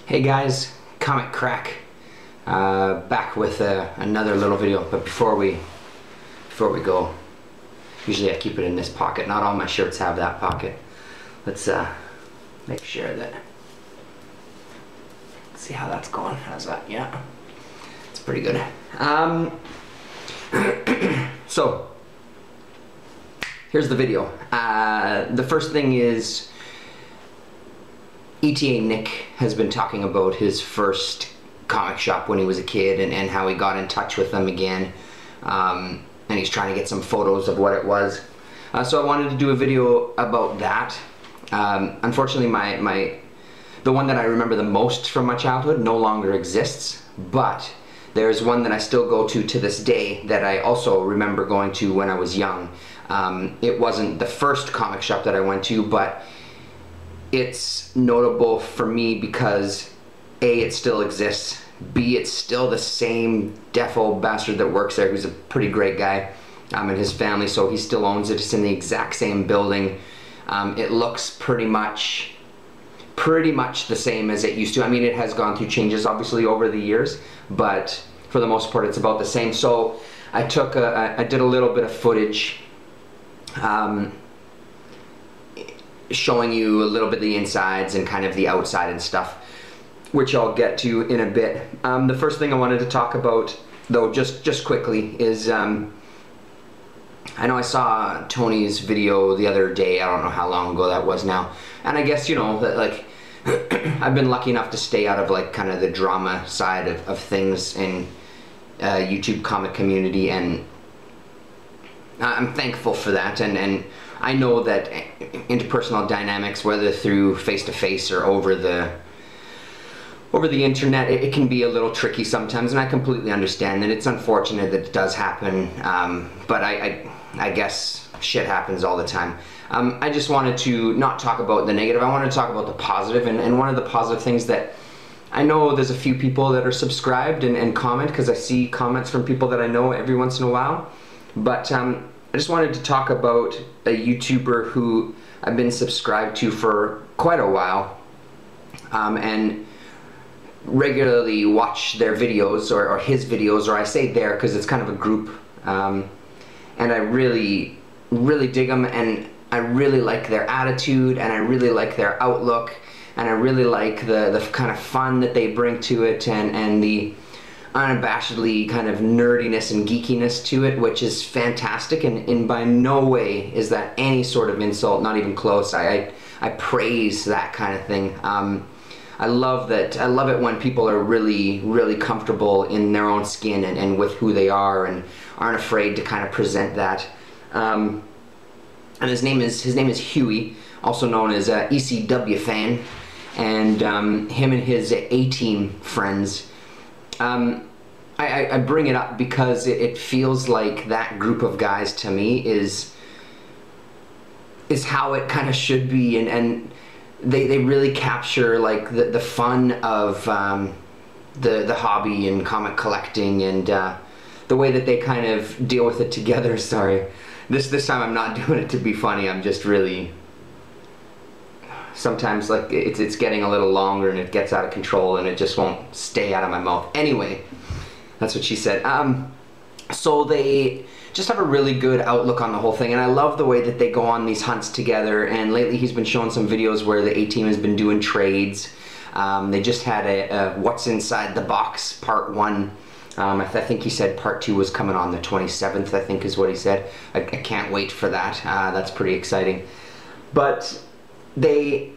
Hey guys, Comic Crack, back with another little video. But before we go, usually I keep it in this pocket. Not all my shirts have that pocket. Let's make sure that. Let's see how that's going. How's that? Yeah, it's pretty good. So here's the video. The first thing is, ETA Nick has been talking about his first comic shop when he was a kid and how he got in touch with them again, and he's trying to get some photos of what it was. So I wanted to do a video about that. Unfortunately, the one that I remember the most from my childhood no longer exists, but there's one that I still go to this day that I also remember going to when I was young. It wasn't the first comic shop that I went to, but it's notable for me because A, it still exists, B, it's still the same deaf old bastard that works there, who's a pretty great guy, and his family, so he still owns it. It's in the exact same building. It looks pretty much the same as it used to. I mean, it has gone through changes obviously over the years, but for the most part it's about the same. So I did a little bit of footage showing you a little bit of the insides and kind of the outside and stuff, which I'll get to in a bit. The first thing I wanted to talk about, though, just quickly, is I know I saw Tony's video the other day. I don't know how long ago that was now, and I guess, you know, that, like, I've been lucky enough to stay out of, like, kind of the drama side of things in YouTube comic community, and I'm thankful for that, and I know that interpersonal dynamics, whether through face-to-face or over the internet, it can be a little tricky sometimes, and I completely understand that. It's unfortunate that it does happen, but I guess shit happens all the time. I just wanted to not talk about the negative. I wanted to talk about the positive, and one of the positive things that I know, there's a few people that are subscribed and comment, because I see comments from people that I know every once in a while, but I just wanted to talk about a YouTuber who I've been subscribed to for quite a while, and regularly watch their videos, or his videos, or I say there because it's kind of a group, and I really dig them, and I really like their attitude, and I really like their outlook, and I really like the kind of fun that they bring to it, and the unabashedly kind of nerdiness and geekiness to it, which is fantastic, and by no way is that any sort of insult, not even close. I praise that kind of thing. I love that. I love it when people are really comfortable in their own skin and with who they are, and aren't afraid to kind of present that. And his name is Huey, also known as Ecwfan, and him and his A-Team friends. I bring it up because it feels like that group of guys, to me, is how it kind of should be, and they really capture, like, the fun of the hobby and comic collecting, and the way that they kind of deal with it together. Sorry, this time I'm not doing it to be funny. I'm just really, sometimes, like, it's getting a little longer and it gets out of control and it just won't stay out of my mouth. Anyway, that's what she said. So they just have a really good outlook on the whole thing, and I love the way that they go on these hunts together, and lately he's been showing some videos where the A-Team has been doing trades. They just had a What's Inside the Box Part 1. I think he said Part 2 was coming on the 27th, I think is what he said. I can't wait for that. That's pretty exciting. But they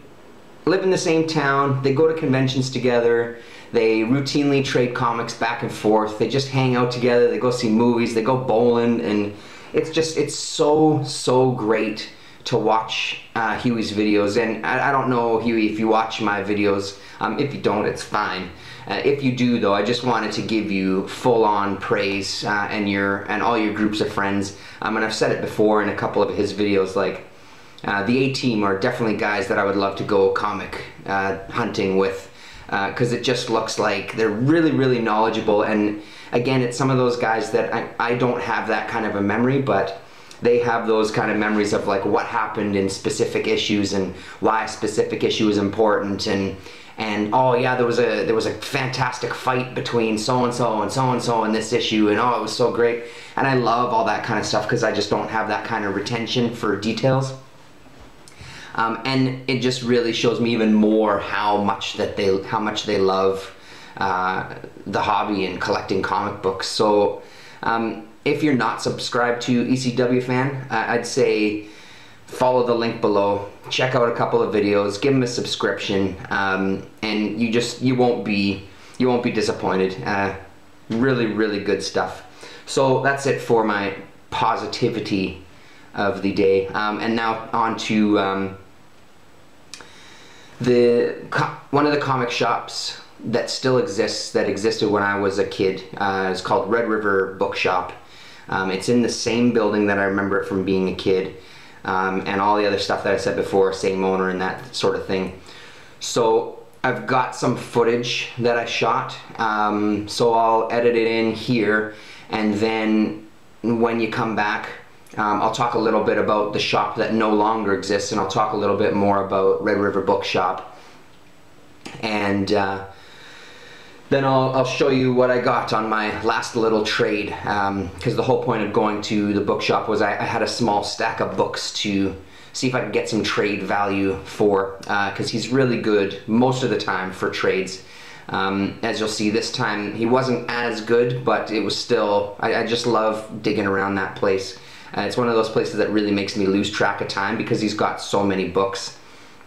live in the same town, they go to conventions together, they routinely trade comics back and forth, they just hang out together, they go see movies, they go bowling, and it's so great to watch Huey's videos. And I don't know, Huey, if you watch my videos. If you don't, it's fine. If you do, though, I just wanted to give you full-on praise, and all your groups of friends. And I've said it before in a couple of his videos, like, the A-Team are definitely guys that I would love to go comic hunting with, because it just looks like they're really knowledgeable. And again, it's some of those guys that I don't have that kind of a memory, but they have those kind of memories of like what happened in specific issues and why a specific issue is important, and oh yeah, there was a fantastic fight between so and so and so and so in this issue, and oh, it was so great. And I love all that kind of stuff because I just don't have that kind of retention for details. And it just really shows me even more how much they love the hobby and collecting comic books. So if you're not subscribed to Ecwfan, I'd say follow the link below, check out a couple of videos, give them a subscription, and you won't be disappointed. Really good stuff. So that's it for my positivity of the day, and now on to one of the comic shops that still exists, that existed when I was a kid. It's called Red River Bookshop. It's in the same building that I remember it from being a kid, and all the other stuff that I said before, same owner and that sort of thing. So I've got some footage that I shot, so I'll edit it in here, and then when you come back, I'll talk a little bit about the shop that no longer exists, and I'll talk a little bit more about Red River Bookshop, and then I'll show you what I got on my last little trade, because the whole point of going to the bookshop was I had a small stack of books to see if I could get some trade value for, because he's really good most of the time for trades. As you'll see, this time he wasn't as good, but it was still, I just love digging around that place. It's one of those places that really makes me lose track of time because he's got so many books,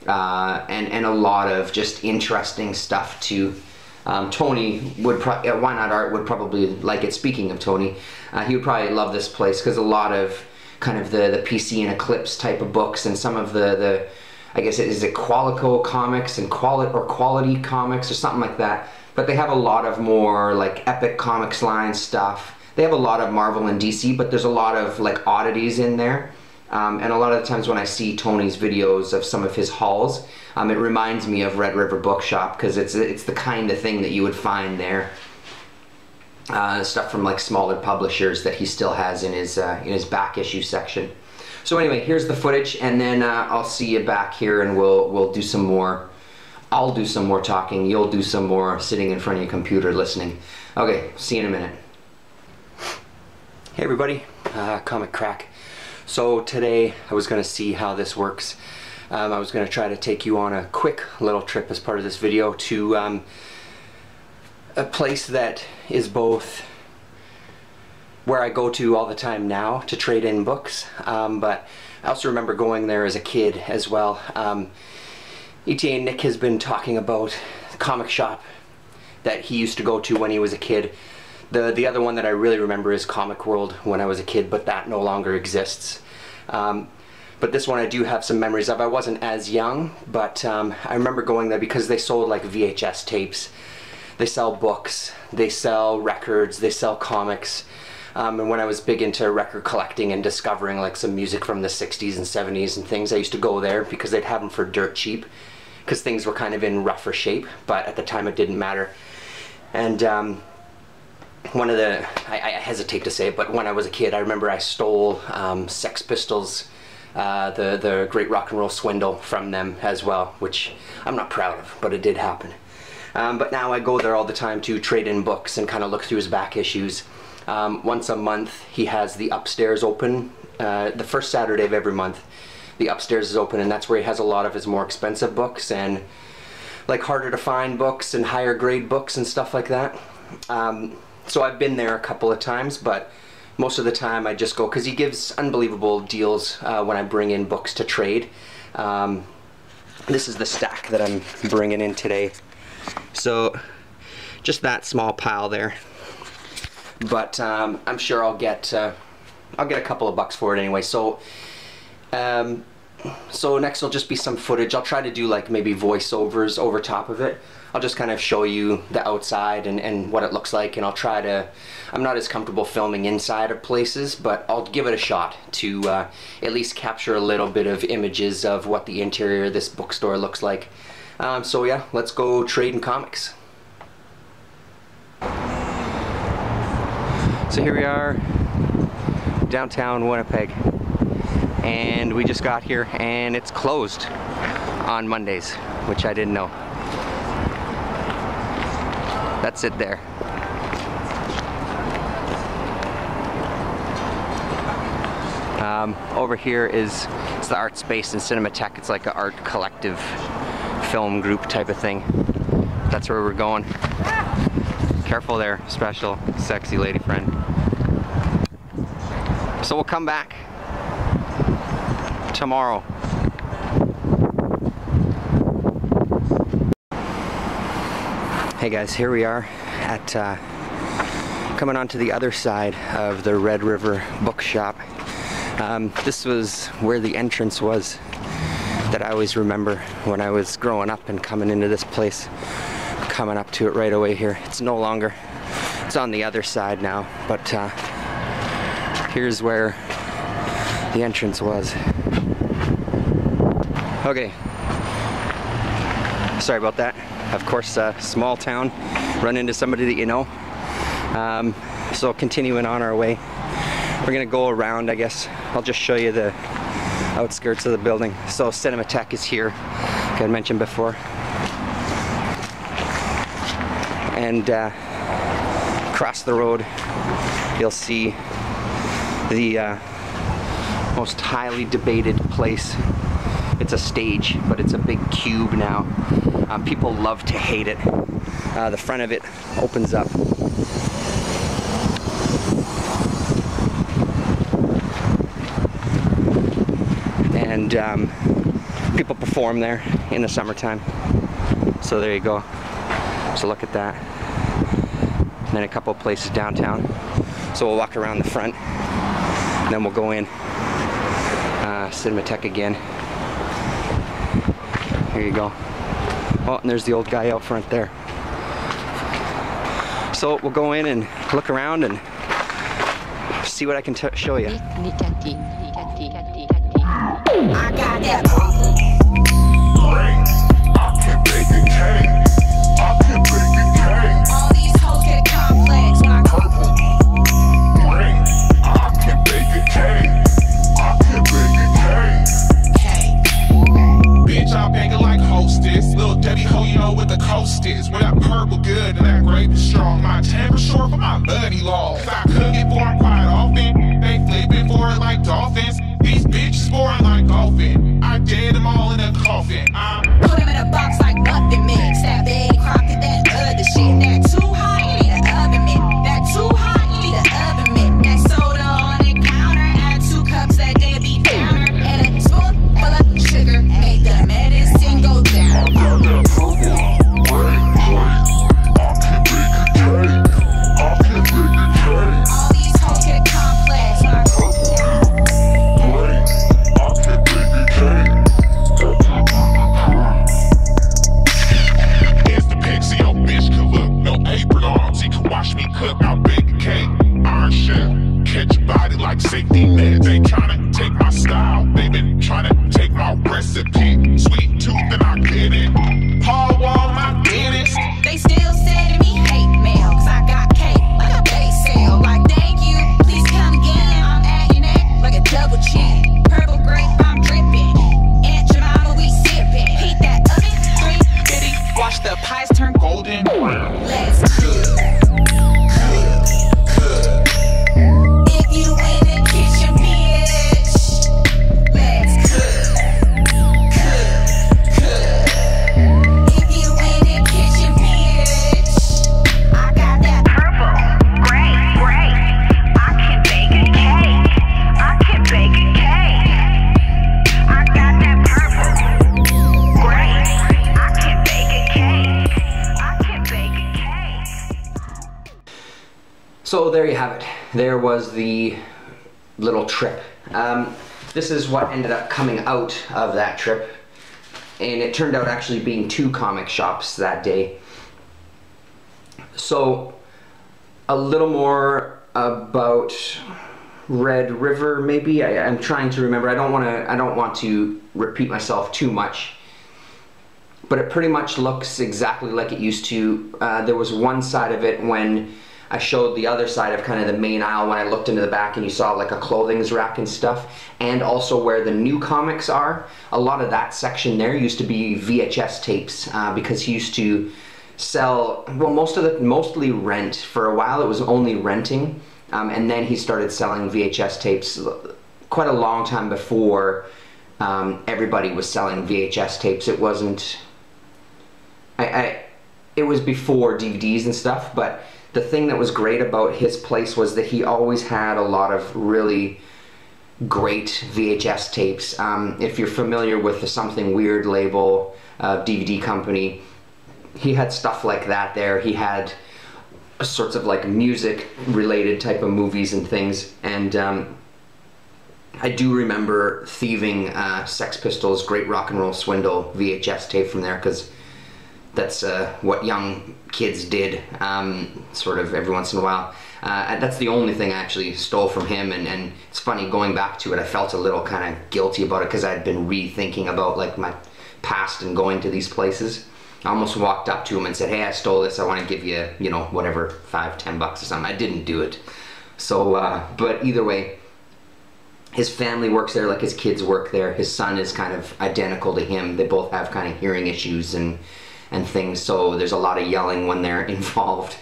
and a lot of just interesting stuff too. Tony would Why Not Art would probably like it. Speaking of Tony, he would probably love this place because a lot of kind of the PC and Eclipse type of books, and some of the I guess is it Qualico comics and Quality comics or something like that. But they have a lot of more like Epic Comics line stuff. They have a lot of Marvel and DC, but there's a lot of like oddities in there. And a lot of the times when I see Tony's videos of some of his hauls, it reminds me of Red River Bookshop because it's the kind of thing that you would find there. Stuff from like smaller publishers that he still has in his back issue section. So anyway, here's the footage, and then I'll see you back here, and we'll do some more. I'll do some more talking. You'll do some more sitting in front of your computer listening. Okay, see you in a minute. Hey everybody, Comic Crack. So today I was going to see how this works. I was going to try to take you on a quick little trip as part of this video to a place that is both where I go to all the time now to trade in books, but I also remember going there as a kid as well. ETA Nick has been talking about the comic shop that he used to go to when he was a kid. The other one that I really remember is Comic World when I was a kid, but that no longer exists. But this one I do have some memories of. I wasn't as young, but I remember going there because they sold like VHS tapes. They sell books, they sell records, they sell comics. And when I was big into record collecting and discovering like some music from the 60s and 70s and things, I used to go there because they'd have them for dirt cheap, because things were kind of in rougher shape, but at the time it didn't matter. And one of the, I hesitate to say it, but when I was a kid, I remember I stole Sex Pistols, the Great Rock and Roll Swindle from them as well, which I'm not proud of, but it did happen. But now I go there all the time to trade in books and kind of look through his back issues. Once a month he has the upstairs open, the first Saturday of every month. The upstairs is open, and that's where he has a lot of his more expensive books and like harder to find books and higher grade books and stuff like that. So I've been there a couple of times, but most of the time I just go because he gives unbelievable deals when I bring in books to trade. This is the stack that I'm bringing in today. So just that small pile there. But I'm sure I'll get a couple of bucks for it anyway. So so next will just be some footage. I'll try to do like maybe voiceovers over top of it. I'll just kind of show you the outside and what it looks like, and I'll try to, I'm not as comfortable filming inside of places, but I'll give it a shot to at least capture a little bit of images of what the interior of this bookstore looks like. So yeah, let's go trading comics. So here we are, downtown Winnipeg. and we just got here and it's closed on Mondays, which I didn't know. That's it there. Over here is the art space in Cinematheque. It's like an art collective film group type of thing. That's where we're going. Careful there, special, sexy lady friend. So we'll come back tomorrow. Hey guys, here we are at coming onto the other side of the Red River Bookshop. This was where the entrance was that I always remember when I was growing up and coming into this place, coming up to it right away here. It's no longer, it's on the other side now, but here's where the entrance was. Okay, sorry about that. Of course, small town, run into somebody that you know. So continuing on our way, we're gonna go around, I guess. I'll just show you the outskirts of the building. So Cinematheque is here, like I mentioned before. And across the road, you'll see the most highly debated place. It's a stage, but it's a big cube now. People love to hate it. The front of it opens up. And people perform there in the summertime. So there you go. So look at that. And then a couple of places downtown. So we'll walk around the front, and then we'll go in. Cinematheque again. Here you go. Oh, and there's the old guy out front there. So we'll go in and look around and see what I can show you. I got that purple brain. I can bake a cake. I can bake a cake. All these hoes get complex. My purple brain. I can bake a cake. I can bake a cake. Bitch, I bake it like hostess. Little Debbie ho, you know what the coast is. When that purple good and that grape is strong. My temper short, but my money long. Cause I cook it for 'em quite often. They flipping for it like dolphins. These bitches boring like golfing. I did them all in a coffin. Put them in a box like nothing mix. That big crocked it, that other shit. That too hot, you need an oven mitt. That too hot, you need an oven mitt. That soda on the counter. Add 2 cups that Debbie Downer. And a spoonful of sugar. Make the medicine go down. I got that purple brain. I can bake a cake. I can bake a cake. All these hoes get complex. My purple. Watch me cook, I'll bake a cake. Iron chef, catch your body like safety nets. They tryna take my style, they been tryna take my recipe. Sweet tooth and I get it. Paul Wall, my dentist. They still sending me hate mail, cause I got cake like a base sale. Like thank you, please come again. I'm at your neck like a double chin. Purple grape, I'm dripping. Aunt Jemima, we sipping. Heat that oven, 350. Watch the pies turn golden. Let's cook. So there you have it. There was the little trip. This is what ended up coming out of that trip. And it turned out actually being 2 comic shops that day. So a little more about Red River maybe. I'm trying to remember. I don't want to repeat myself too much. But it pretty much looks exactly like it used to. There was one side of it when I showed the other side of kind of the main aisle when I looked into the back, and you saw like a clothing rack and stuff, and also where the new comics are. A lot of that section there used to be VHS tapes, because he used to sell, well, mostly rent. For a while it was only renting, and then he started selling VHS tapes quite a long time before everybody was selling VHS tapes. It wasn't, it was before DVDs and stuff, but the thing that was great about his place was that he always had a lot of really great VHS tapes. If you're familiar with the Something Weird label DVD company, he had stuff like that there. He had sorts of like music related type of movies and things, and I do remember thieving Sex Pistols' Great Rock and Roll Swindle VHS tape from there, because that's what young kids did, sort of every once in a while. That's the only thing I actually stole from him, and it's funny, going back to it, I felt a little kind of guilty about it, because I'd been rethinking about like my past and going to these places. I almost walked up to him and said, hey, I stole this, I want to give you, you know, whatever, $5-10 or something. I didn't do it. So, but either way, his family works there, like his kids work there. His son is kind of identical to him. They both have kind of hearing issues and things, so there's a lot of yelling when they're involved.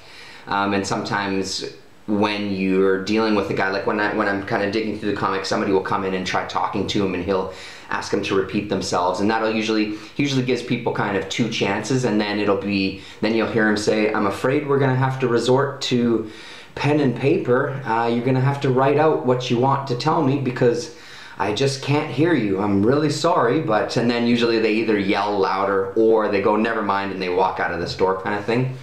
And sometimes when you're dealing with a guy, like when I'm kind of digging through the comics, somebody will come in and try talking to him, and he'll ask them to repeat themselves, and that'll usually gives people kind of 2 chances, and then then you'll hear him say, I'm afraid we're gonna have to resort to pen and paper. You're gonna have to write out what you want to tell me, because I just can't hear you. I'm really sorry, but, and then usually they either yell louder or they go, never mind, and they walk out of the store kind of thing.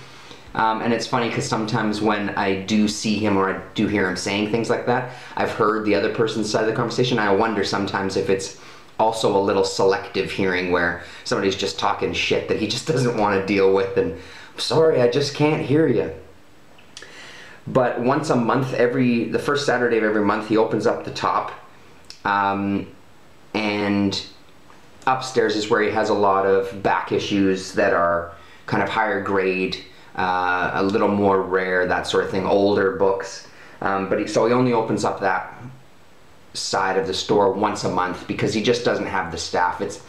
And it's funny, because sometimes when I do see him or I do hear him saying things like that, I've heard the other person's side of the conversation. I wonder sometimes if it's also a little selective hearing, where somebody's just talking shit that he just doesn't want to deal with, and I'm sorry, I just can't hear you. But once a month, the first Saturday of every month, he opens up the top, and upstairs is where he has a lot of back issues that are kind of higher grade, a little more rare, that sort of thing, older books. So he only opens up that side of the store once a month, because he just doesn't have the staff. It's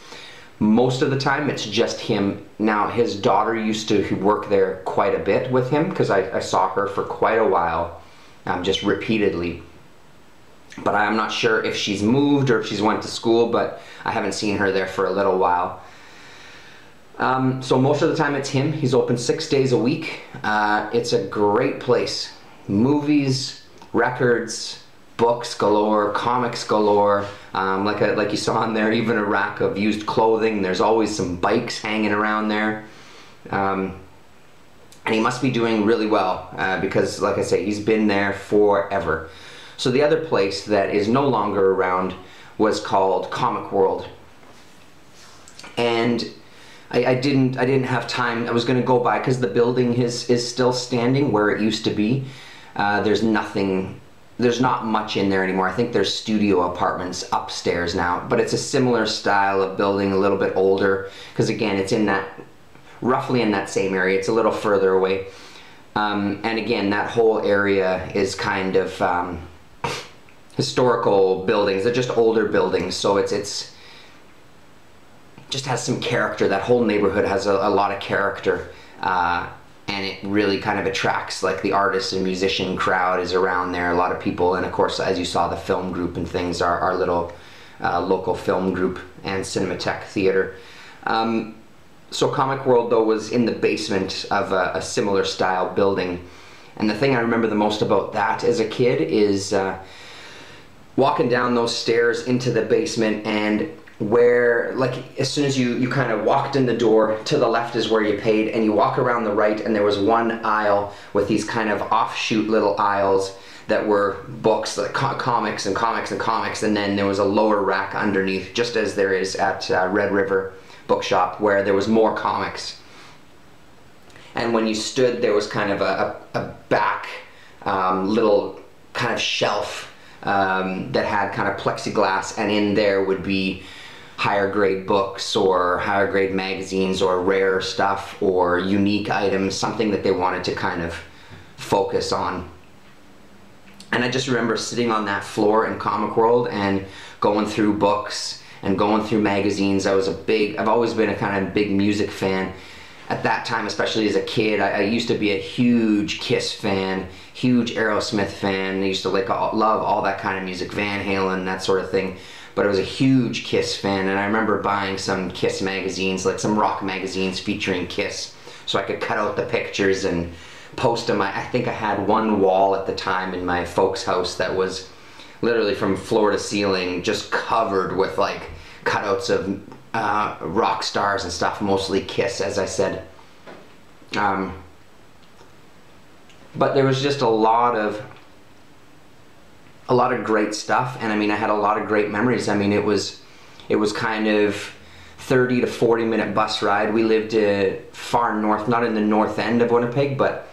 most of the time it's just him. Now his daughter used to work there quite a bit with him, because I saw her for quite a while, just repeatedly. But I'm not sure if she's moved or if she's went to school, but I haven't seen her there for a little while. So most of the time it's him. He's open 6 days a week. It's a great place. Movies, records, books galore, comics galore. Like you saw in there, even a rack of used clothing. There's always some bikes hanging around there. And he must be doing really well, because like I say, he's been there forever. So the other place that is no longer around was called Comic World. And I didn't have time. I was going to go by, because the building is still standing where it used to be. There's not much in there anymore. I think there's studio apartments upstairs now, but it's a similar style of building, a little bit older, because again, it's roughly in that same area. It's a little further away. And again, that whole area is kind of historical buildings. They're just older buildings, so it's just has some character. That whole neighborhood has a lot of character, and it really kind of attracts, like, the artist and musician crowd is around there, a lot of people, and of course, as you saw, the film group and things, our little local film group and Cinematheque Theater. So Comic World, though, was in the basement of a similar style building, and the thing I remember the most about that as a kid is walking down those stairs into the basement, and where, like, as soon as you kind of walked in the door, to the left is where you paid, and you walk around the right, and there was one aisle with these kind of offshoot little aisles that were books, like comics and comics and comics, and then there was a lower rack underneath, just as there is at Red River Bookshop, where there was more comics. And when you stood, there was kind of a back little kind of shelf that had kind of plexiglass, and in there would be higher grade books or higher grade magazines or rare stuff or unique items, something that they wanted to kind of focus on. And I just remember sitting on that floor in Comic World and going through books and going through magazines. I've always been a kind of big music fan. At that time, especially as a kid, I used to be a huge Kiss fan, huge Aerosmith fan. I used to love all that kind of music, Van Halen, that sort of thing. But I was a huge Kiss fan, and I remember buying some Kiss magazines, like some rock magazines featuring Kiss, so I could cut out the pictures and post them. I think I had one wall at the time in my folks' house that was literally from floor to ceiling just covered with like cutouts of rock stars and stuff, mostly Kiss, as I said. But there was just a lot of great stuff, and I mean, I had a lot of great memories. I mean, it was kind of 30 to 40 minute bus ride. We lived far north, not in the north end of Winnipeg, but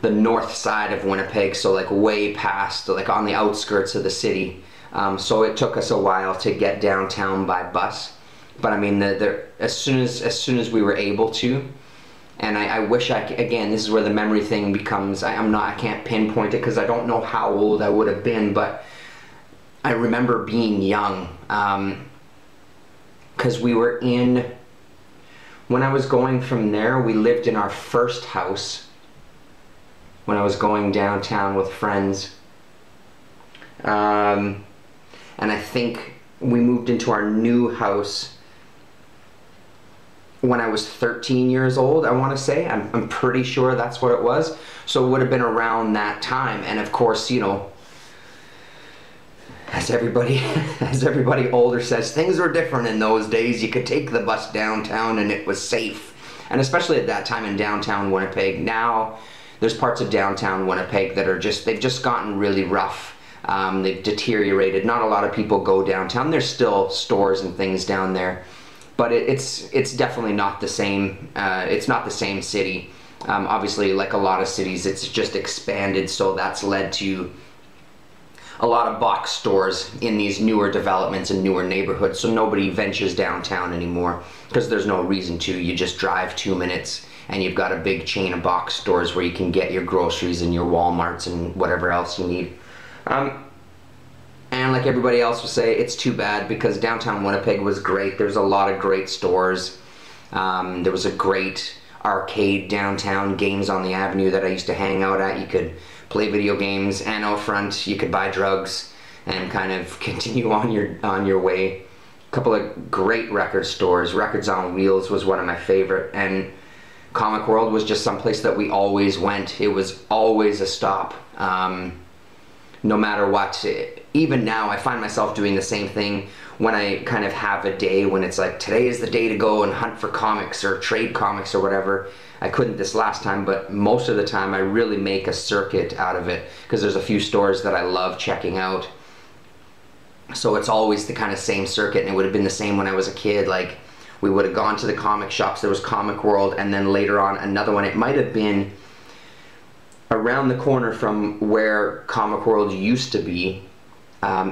the north side of Winnipeg, so like way past, like on the outskirts of the city. So it took us a while to get downtown by bus. But I mean, as soon as we were able to, and I wish again, this is where the memory thing becomes, I can't pinpoint it because I don't know how old I would have been, but I remember being young, because when I was going from there, we lived in our first house when I was going downtown with friends, and I think we moved into our new house when I was 13 years old, I want to say. I'm pretty sure that's what it was. So it would have been around that time. And of course, you know, as everybody older says, things were different in those days. You could take the bus downtown and it was safe. And especially at that time in downtown Winnipeg. Now, there's parts of downtown Winnipeg that are they've just gotten really rough. They've deteriorated. Not a lot of people go downtown. There's still stores and things down there. But it's definitely not the same. It's not the same city. Obviously, like a lot of cities, it's just expanded, so that's led to a lot of box stores in these newer developments and newer neighborhoods. So nobody ventures downtown anymore because there's no reason to. You just drive 2 minutes and you've got a big chain of box stores where you can get your groceries and your Walmarts and whatever else you need. And like everybody else will say, it's too bad because downtown Winnipeg was great. There's a lot of great stores. There was a great arcade downtown, Games on the Avenue, that I used to hang out at. You could play video games, and out front you could buy drugs and kind of continue on your way. A couple of great record stores. Records on Wheels was one of my favorite, and Comic World was just someplace that we always went. It was always a stop. No matter what. Even now, I find myself doing the same thing when I kind of have a day when it's like, today is the day to go and hunt for comics or trade comics or whatever. I couldn't this last time, but most of the time I really make a circuit out of it because there's a few stores that I love checking out. So it's always the kind of same circuit, and it would have been the same when I was a kid. Like, we would have gone to the comic shops. There was Comic World, and then later on another one. It might have been around the corner from where Comic World used to be,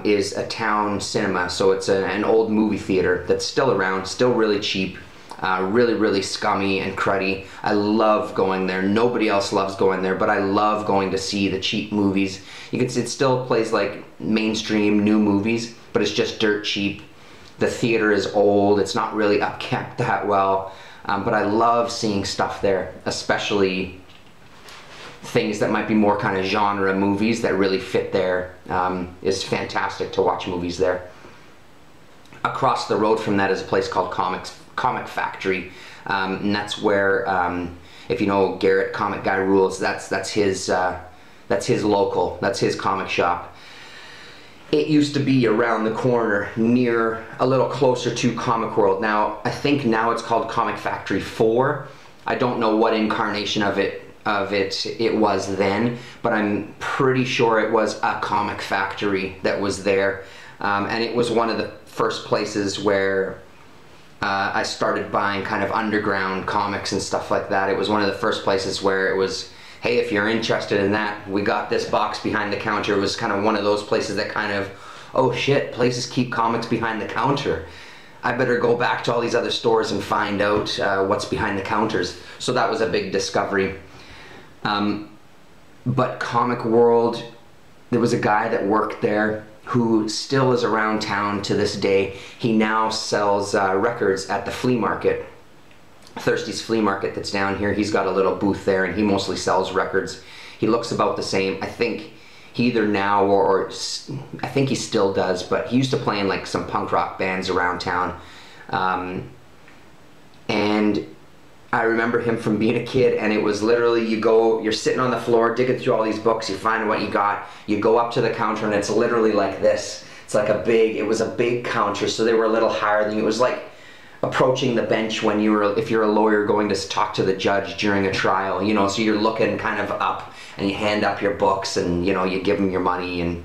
is a town cinema. So it's an old movie theater that's still around, still really cheap, really scummy and cruddy. I love going there. Nobody else loves going there, but I love going to see the cheap movies. You can see it still plays like mainstream new movies, but it's just dirt cheap. The theater is old. It's not really upkept that well, but I love seeing stuff there, especially things that might be more kind of genre movies that really fit there. It's fantastic to watch movies there. Across the road from that is a place called Comic Factory, and that's where, if you know Garrett, Comic Guy Rules, that's his local, that's his comic shop. It used to be around the corner, near, a little closer to Comic World. Now, I think now it's called Comic Factory 4. I don't know what incarnation of it was then, but I'm pretty sure it was a comic factory that was there, and it was one of the first places where I started buying kind of underground comics and stuff like that. It was one of the first places where it was, hey, if you're interested in that, we got this box behind the counter. It was kind of one of those places that kind of, oh shit, places keep comics behind the counter. I better go back to all these other stores and find out what's behind the counters. So that was a big discovery. But Comic World, there was a guy that worked there who still is around town to this day. He now sells records at the flea market, Thirsty's flea market that's down here. He's got a little booth there, and he mostly sells records. He looks about the same. I think he either now or I think he still does, but he used to play in like some punk rock bands around town. And I remember him from being a kid, and it was literally you're sitting on the floor digging through all these books, you find what you got, you go up to the counter, and it's literally like this. It's like it was a big counter, so they were a little higher than you. It was like approaching the bench when if you're a lawyer going to talk to the judge during a trial, you know, so you're looking kind of up, and you hand up your books, and you know, you give them your money, and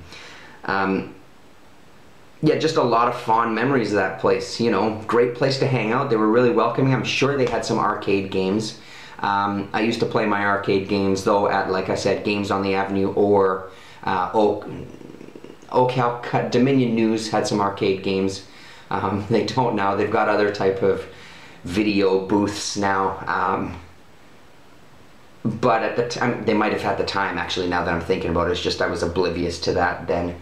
yeah, just a lot of fond memories of that place. You know, great place to hang out. They were really welcoming. I'm sure they had some arcade games. I used to play my arcade games though at, like I said, Games on the Avenue or Dominion News had some arcade games. They don't now. They've got other type of video booths now. But at the time, they might have had the time, actually, now that I'm thinking about it. It's just I was oblivious to that then.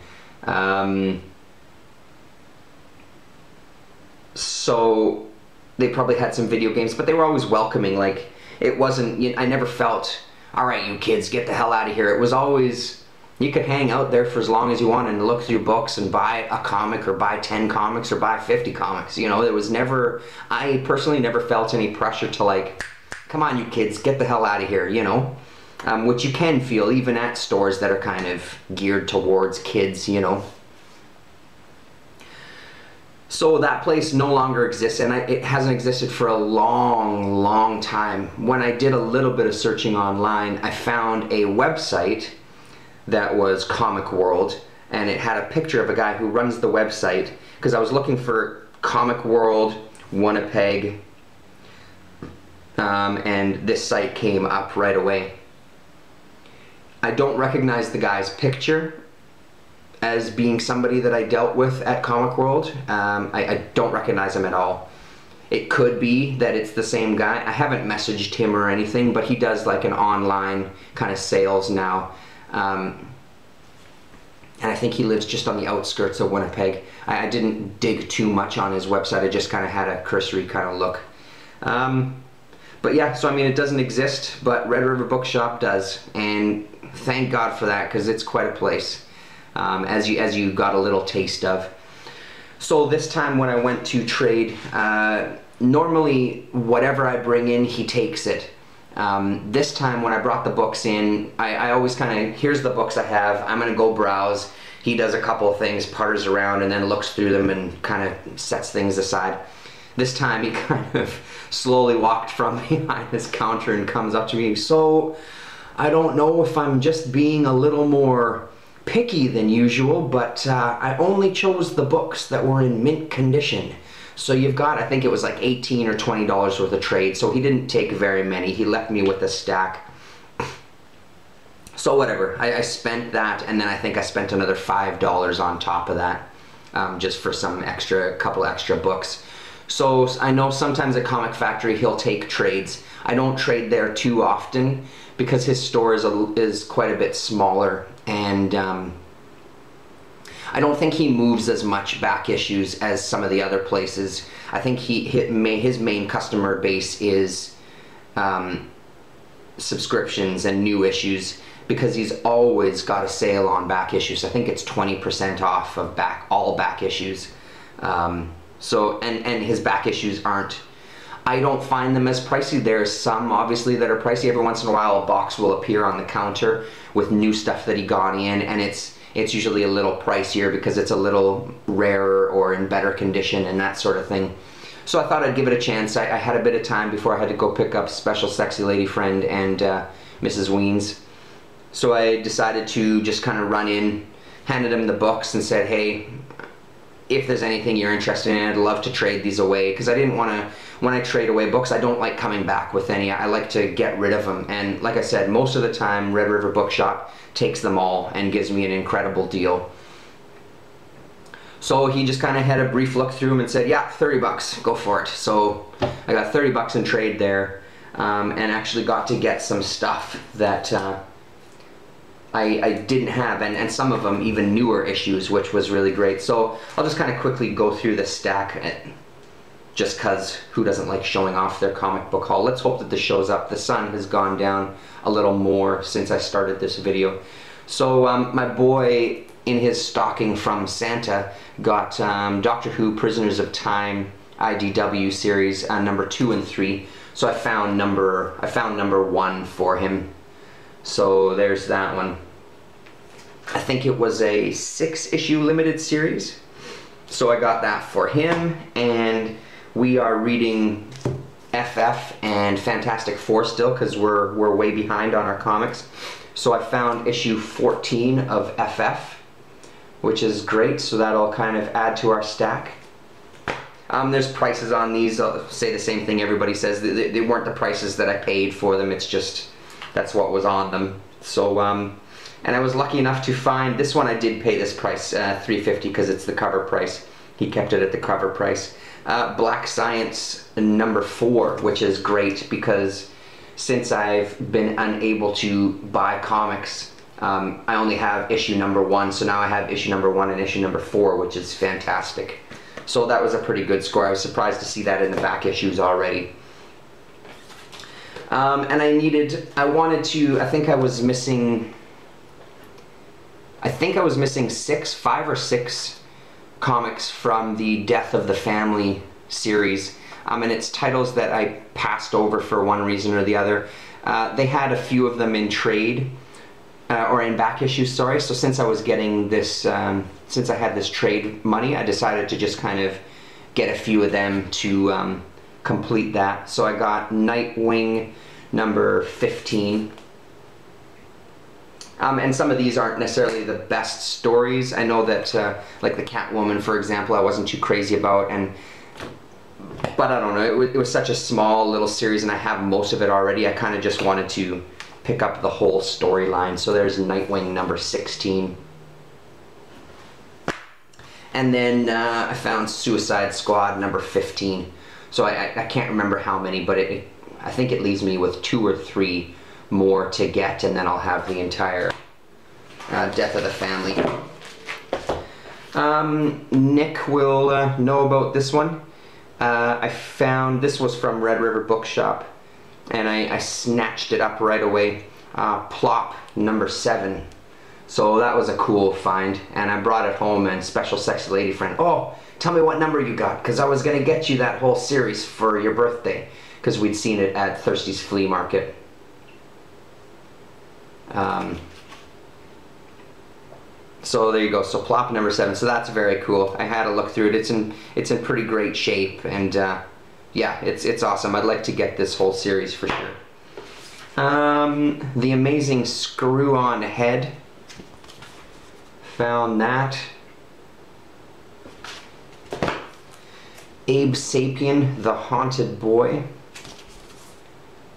So they probably had some video games, but they were always welcoming. Like, it wasn't, I never felt, all right, you kids, get the hell out of here. It was always, you could hang out there for as long as you wanted and look through books and buy a comic or buy 10 comics or buy 50 comics. You know, there was never, I personally never felt any pressure to like, come on, you kids, get the hell out of here, you know? Which you can feel even at stores that are kind of geared towards kids, you know? So that place no longer exists, and it hasn't existed for a long, long time. When I did a little bit of searching online, I found a website that was Comic World, and it had a picture of a guy who runs the website, because I was looking for Comic World, Winnipeg, and this site came up right away. I don't recognize the guy's picture as being somebody that I dealt with at Comic World. I don't recognize him at all. It could be that it's the same guy. I haven't messaged him or anything, but he does like an online kind of sales now. And I think he lives just on the outskirts of Winnipeg. I didn't dig too much on his website. I just kind of had a cursory kind of look. But yeah, so I mean, it doesn't exist, but Red River Bookshop does. And thank God for that, because it's quite a place. As you got a little taste of. So this time when I went to trade, normally whatever I bring in, he takes it. This time when I brought the books in, I always kind of, here's the books I have, I'm gonna go browse. He does a couple of things, putters around, and then looks through them and kind of sets things aside. This time he kind of slowly walked from behind his counter and comes up to me. So I don't know if I'm just being a little more picky than usual, but I only chose the books that were in mint condition. So you've got, I think it was like $18 or $20 worth of trade, so he didn't take very many. He left me with a stack. So whatever, I spent that, and then I think I spent another $5 on top of that, just for some couple extra books. So I know sometimes at Comic Factory he'll take trades. I don't trade there too often because his store is quite a bit smaller, and I don't think he moves as much back issues as some of the other places. I think his main customer base is subscriptions and new issues, because he's always got a sale on back issues. I think it's 20% off of all back issues. So his back issues aren't, I don't find them as pricey. There's some obviously that are pricey. Every once in a while a box will appear on the counter with new stuff that he got in, and it's usually a little pricier because it's a little rarer or in better condition and that sort of thing. So I thought I'd give it a chance. I had a bit of time before I had to go pick up Special Sexy Lady Friend and Mrs. Weens. So I decided to just kind of run in, handed him the books and said, hey, if there's anything you're interested in, I'd love to trade these away, because I didn't want to, when I trade away books, I don't like coming back with any. I like to get rid of them, and like I said, most of the time Red River Bookshop takes them all and gives me an incredible deal. So he just kind of had a brief look through them and said, yeah, 30 bucks, go for it. So I got 30 bucks in trade there, and actually got to get some stuff that I didn't have, and some of them even newer issues, which was really great. So I'll just kind of quickly go through this stack, just because who doesn't like showing off their comic book haul. Let's hope that this shows up. The sun has gone down a little more since I started this video. So my boy, in his stocking from Santa, got Doctor Who Prisoners of Time IDW series number 2 and 3. So I found number 1 for him. So there's that one. I think it was a 6-issue limited series. So I got that for him, and we are reading FF and Fantastic Four still, because we're way behind on our comics. So I found issue 14 of FF, which is great, so that'll kind of add to our stack. There's prices on these. I'll say the same thing everybody says. They weren't the prices that I paid for them, it's just that's what was on them. So and I was lucky enough to find this one. I did pay this price, $3.50, because it's the cover price. He kept it at the cover price. Black Science number 4, which is great because since I've been unable to buy comics, I only have issue number 1, so now I have issue number 1 and issue number 4, which is fantastic. So that was a pretty good score. I was surprised to see that in the back issues already. And I wanted to, I think I was missing 5 or 6 comics from the Death of the Family series. And it's titles that I passed over for one reason or the other. They had a few of them in trade, or in back issues, sorry. So since I was getting this, since I had this trade money, I decided to just kind of get a few of them to complete that. So I got Nightwing number 15. And some of these aren't necessarily the best stories. I know that, like the Catwoman, for example, I wasn't too crazy about, but I don't know, it was such a small little series and I have most of it already. I kind of just wanted to pick up the whole storyline. So there's Nightwing number 16. And then I found Suicide Squad number 15. So I can't remember how many, but I think it leaves me with 2 or 3 more to get, and then I'll have the entire Death of the Family. Nick will know about this one. I found, this was from Red River Bookshop, and I snatched it up right away. Plop number 7. So that was a cool find, and I brought it home, and special sexy lady friend, oh, tell me what number you got, because I was going to get you that whole series for your birthday, because we'd seen it at Thirsty's Flea Market. So there you go. So Plop number 7. So that's very cool. I had a look through it. It's in pretty great shape, and yeah, it's awesome. I'd like to get this whole series for sure. The Amazing Screw-On Head. Found that. Abe Sapien, The Haunted Boy.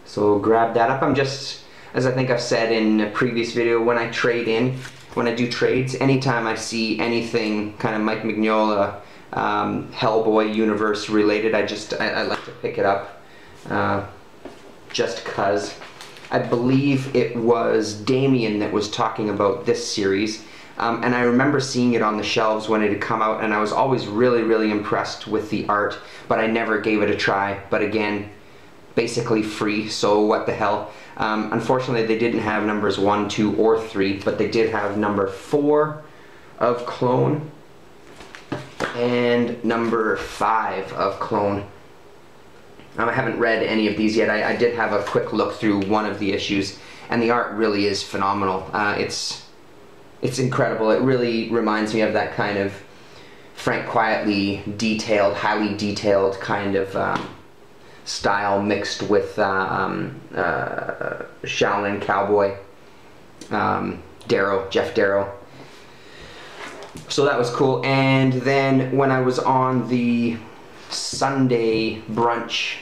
So grab that up. I'm just, as I think I've said in a previous video, when I do trades, anytime I see anything kind of Mike Mignola, Hellboy universe related, I like to pick it up, just cause. I believe it was Damien that was talking about this series, and I remember seeing it on the shelves when it had come out, and I was always really impressed with the art, but I never gave it a try. But again, basically free, so what the hell. Unfortunately, they didn't have numbers 1, 2, or 3, but they did have number 4 of Clone and number 5 of Clone. I haven't read any of these yet. I did have a quick look through one of the issues, and the art really is phenomenal. It's incredible. It really reminds me of that kind of Frank Quietly detailed, highly detailed kind of style mixed with Shaolin Cowboy, Jeff Darrow. So that was cool. And then when I was on the Sunday brunch,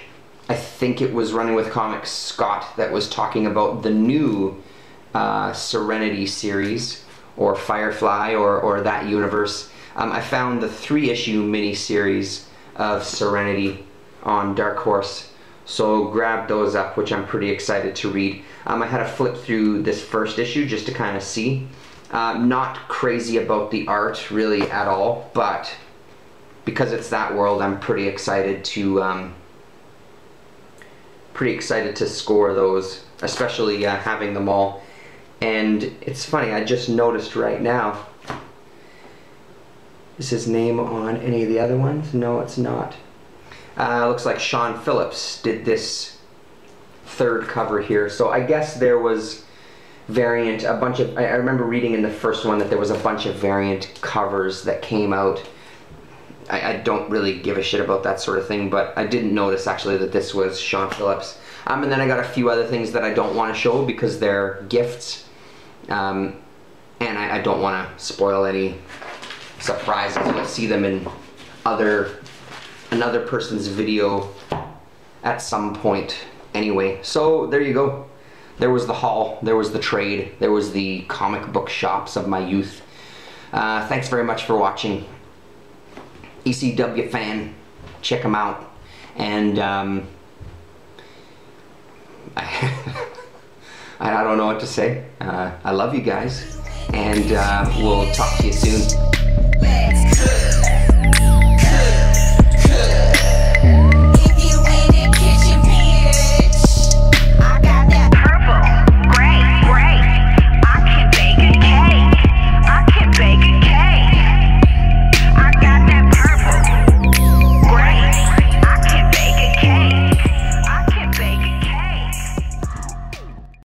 I think it was Running with Comics Scott that was talking about the new Serenity series, or Firefly, or that universe. I found the 3-issue mini-series of Serenity on Dark Horse. So grab those up, which I'm pretty excited to read. I had to flip through this first issue just to kind of see. Not crazy about the art really at all, but because it's that world, I'm pretty excited to score those, especially having them all. And it's funny, I just noticed right now, is his name on any of the other ones? No, it's not. Looks like Sean Phillips did this third cover here. So I guess there was variant, a bunch of, I remember reading in the first one that there was a bunch of variant covers that came out. I don't really give a shit about that sort of thing, but I didn't notice actually that this was Sean Phillips. And then I got a few other things that I don't want to show because they're gifts. And I don't want to spoil any surprises. You'll see them in another person's video at some point anyway. So there you go. There was the haul, there was the trade, there was the comic book shops of my youth. Thanks very much for watching. Ecwfan, check them out. And I don't know what to say. I love you guys, and we'll talk to you soon.